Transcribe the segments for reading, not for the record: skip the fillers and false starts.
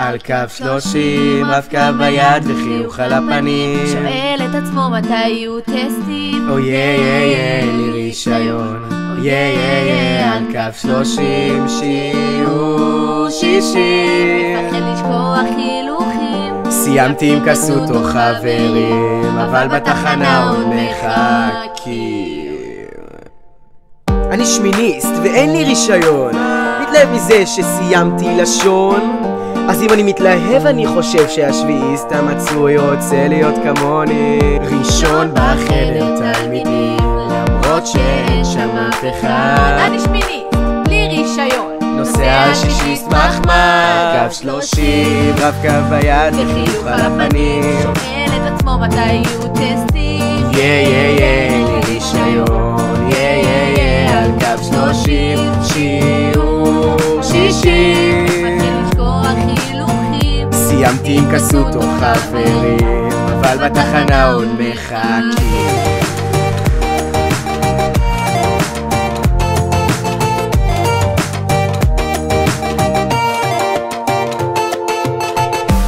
על קו 30, רב-קו ביד וחיוך על הפנים. שואל את עצמו מתי יהיו טסטים. אוי אין לי רישיון. אוי על קו 30 שיהיו 60. מפחד לשכוח חילוכים. סיימתי עם כסות או חברים, אבל בתחנה עוד מחכים. אני שמיניסט ואין לי רישיון, מתלהב מזה שסיימתי לשון. אז אם אני מתלהב אני חושב שהשביעיסט המצוי רוצה להיות כמוני. ראשון בחדר תלמידים, למרות שאין שם אף אחד. אני שמיניסט, בלי רישיון, נוסע שישיסט מחמד. קו 30, רב-קו ביד וחיוך על הפנים. שואל את עצמו מתי יהיו טסטים. אין לי רישיון. על קו 30 שיהיו 60. סיימתי עם כסות או חברים, אבל בתחנה עוד מחכים.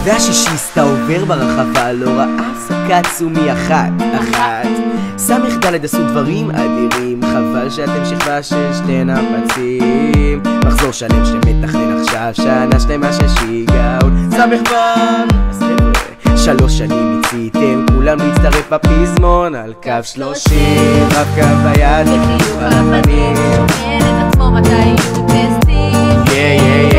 והשישיסט העובר ברחבה לא ראה הפסקה צומי אחת. סמך ד' עשו דברים אדירים, חבל שאתם שכבה של שתי נפצים. מחזור שלם שמתכנן עכשיו שנה שלמה ששיגעון. סמך ון, אז חבר'ה 3 שנים מציתם כולם להצטרף בפזמון. על קו 30, רב-קו ביד וחיוך על הפנים. שואל את עצמו מתי יהיו טסטים.